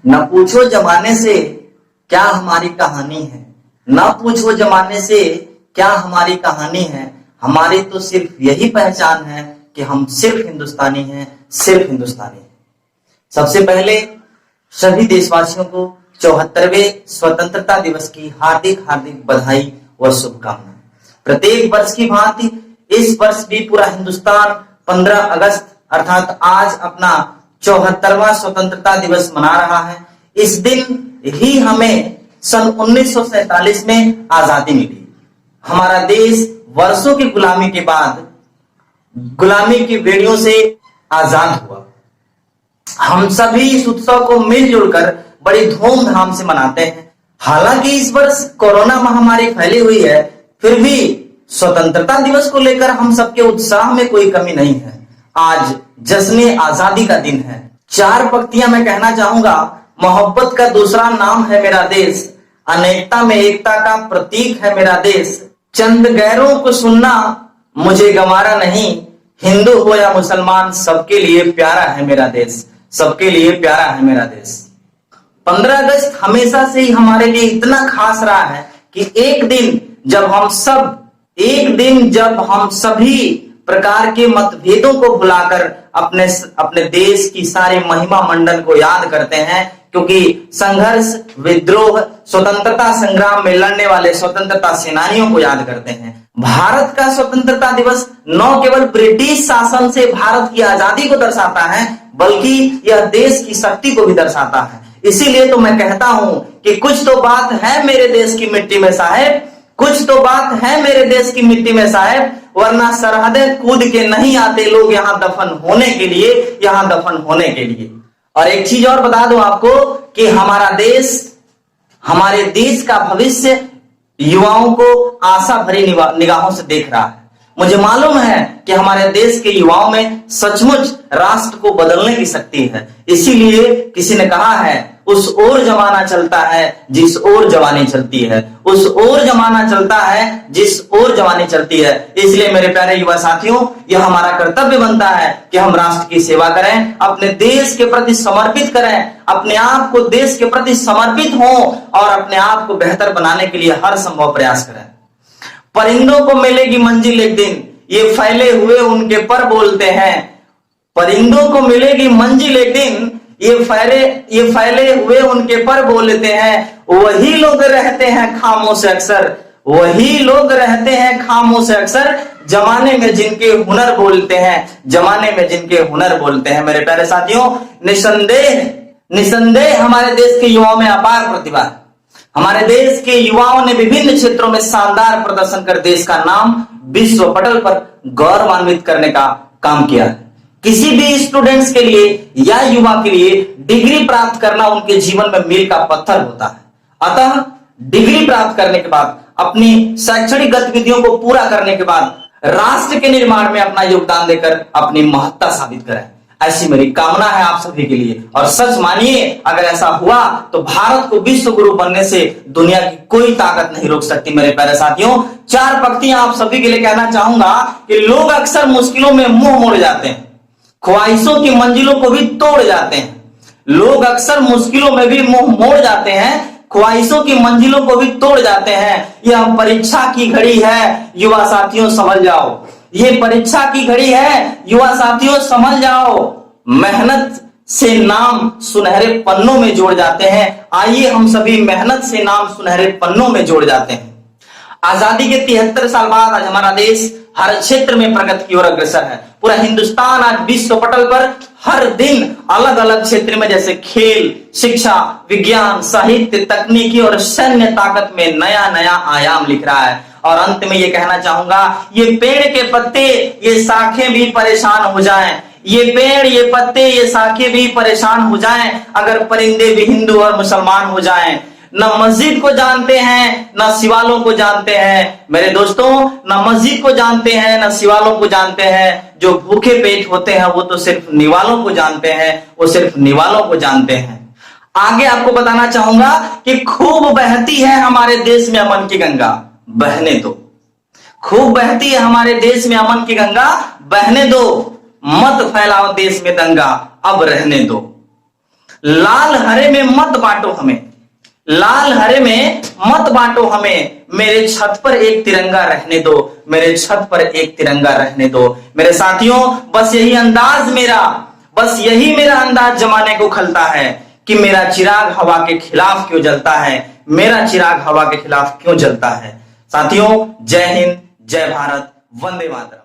न पूछो जमाने से क्या हमारी कहानी है, न पूछो जमाने से क्या हमारी कहानी है। हमारी तो सिर्फ यही पहचान है कि हम सिर्फ हिंदुस्तानी हैं, सिर्फ हिंदुस्तानी हैं। सबसे पहले सभी देशवासियों को 74वें स्वतंत्रता दिवस की हार्दिक हार्दिक बधाई व शुभकामनाएं। प्रत्येक वर्ष की भांति इस वर्ष भी पूरा हिंदुस्तान 15 अगस्त अर्थात आज अपना 74वां स्वतंत्रता दिवस मना रहा है। इस दिन ही हमें सन 1947 में आजादी मिली। हमारा देश वर्षों की गुलामी के बाद गुलामी की बेड़ियों से आजाद हुआ। हम सभी इस उत्सव को मिलजुल कर बड़ी धूमधाम से मनाते हैं। हालांकि इस वर्ष कोरोना महामारी फैली हुई है, फिर भी स्वतंत्रता दिवस को लेकर हम सबके उत्साह में कोई कमी नहीं है। आज जश्न आजादी का दिन है। 4 पंक्तियां मैं कहना चाहूंगा। मोहब्बत का दूसरा नाम है मेरा देश, अनेकता में एकता का प्रतीक है मेरा देश। चंद गैरों को सुनना मुझे गंवारा नहीं, हिंदू हो या मुसलमान सबके लिए प्यारा है मेरा देश, सबके लिए प्यारा है मेरा देश। 15 अगस्त हमेशा से ही हमारे लिए इतना खास रहा है कि एक दिन जब हम सभी प्रकार के मतभेदों को भुलाकर अपने देश की सारी महिमा मंडन को याद करते हैं, क्योंकि संघर्ष, विद्रोह, स्वतंत्रता संग्राम में लड़ने वाले स्वतंत्रता सेनानियों को याद करते हैं। भारत का स्वतंत्रता दिवस न केवल ब्रिटिश शासन से भारत की आजादी को दर्शाता है, बल्कि यह देश की शक्ति को भी दर्शाता है। इसीलिए तो मैं कहता हूं कि कुछ तो बात है मेरे देश की मिट्टी में साहेब, कुछ तो बात है मेरे देश की मिट्टी में साहेब, वरना सरहदें कूद के नहीं आते लोग यहां दफन होने के लिए, यहां दफन होने के लिए। और एक चीज और बता दूं आपको कि हमारा देश, हमारे देश का भविष्य युवाओं को आशा भरी निगाहों से देख रहा है। मुझे मालूम है कि हमारे देश के युवाओं में सचमुच राष्ट्र को बदलने की शक्ति है। इसीलिए किसी ने कहा है, उस ओर जमाना चलता है जिस ओर जवानी चलती है, उस ओर जमाना चलता है जिस ओर जवानी चलती है। इसलिए मेरे प्यारे युवा साथियों, यह हमारा कर्तव्य बनता है कि हम राष्ट्र की सेवा करें, अपने देश के प्रति समर्पित करें, अपने आप को देश के प्रति समर्पित हों और अपने आप को बेहतर बनाने के लिए हर संभव प्रयास करें। परिंदों को मिलेगी मंजिल एक दिन, ये फैले हुए उनके पर बोलते हैं। परिंदों को मिलेगी मंजिल एक दिन, ये फैले हुए उनके पर बोलते हैं। वही लोग रहते हैं खामोश अक्सर, वही लोग रहते हैं खामोश अक्सर, जमाने में जिनके हुनर बोलते हैं, जमाने में जिनके हुनर बोलते हैं। मेरे प्यारे साथियों, निसंदेह हमारे देश के युवाओं में अपार प्रतिभा है। हमारे देश के युवाओं ने विभिन्न क्षेत्रों में शानदार प्रदर्शन कर देश का नाम विश्व पटल पर गौरवान्वित करने का काम किया है। किसी भी स्टूडेंट्स के लिए या युवा के लिए डिग्री प्राप्त करना उनके जीवन में मील का पत्थर होता है। अतः डिग्री प्राप्त करने के बाद, अपनी शैक्षणिक गतिविधियों को पूरा करने के बाद राष्ट्र के निर्माण में अपना योगदान देकर अपनी महत्ता साबित करें, ऐसी मेरी कामना है आप सभी के लिए। और सच मानिए, अगर ऐसा हुआ तो भारत को विश्व गुरु बनने से दुनिया की कोई ताकत नहीं रोक सकती। मेरे प्यारे साथियों, 4 पंक्तियां आप सभी के लिए कहना चाहूंगा कि लोग अक्सर मुश्किलों में मुंह मोड़ जाते हैं, ख्वाहिशों की मंजिलों को भी तोड़ जाते हैं। लोग अक्सर मुश्किलों में भी मुंह मोड़ जाते हैं, ख्वाहिशों की मंजिलों को भी तोड़ जाते हैं। यह परीक्षा की घड़ी है, युवा साथियों समझ जाओ, ये परीक्षा की घड़ी है, युवा साथियों समझ जाओ। मेहनत से नाम सुनहरे पन्नों में जोड़ जाते हैं। आइए हम सभी मेहनत से नाम सुनहरे पन्नों में जोड़ जाते हैं। आजादी के 73 साल बाद आज हमारा देश हर क्षेत्र में प्रगति की ओर अग्रसर है। पूरा हिंदुस्तान आज विश्व पटल पर हर दिन अलग अलग क्षेत्र में, जैसे खेल, शिक्षा, विज्ञान, साहित्य, तकनीकी और सैन्य ताकत में नया नया आयाम लिख रहा है। और अंत में ये कहना चाहूंगा, ये पेड़ के पत्ते, ये शाखें भी परेशान हो जाएं, ये पेड़, ये पत्ते, ये शाखें भी परेशान हो जाएं, अगर परिंदे भी हिंदू और मुसलमान हो जाएं। न मस्जिद को जानते हैं, न शिवालों को जानते हैं। मेरे दोस्तों, न मस्जिद को जानते हैं, न शिवालों को जानते हैं। जो भूखे पेट होते हैं वो तो सिर्फ निवालों को जानते हैं, वो सिर्फ निवालों को जानते हैं। आगे आपको बताना चाहूंगा कि खूब बहती है हमारे देश में अमन की गंगा, बहने दो। खूब बहती है हमारे देश में अमन की गंगा, बहने दो। मत फैलाओ देश में दंगा, अब रहने दो। लाल हरे में मत बांटो हमें, लाल हरे में मत बांटो हमें, मेरे छत पर एक तिरंगा रहने दो, मेरे छत पर एक तिरंगा रहने दो। मेरे साथियों, बस यही अंदाज मेरा, बस यही मेरा अंदाज जमाने को खलता है कि मेरा चिराग हवा के खिलाफ क्यों जलता है, मेरा चिराग हवा के खिलाफ क्यों जलता है। साथियों, जय हिंद, जय भारत, वंदे मातरम।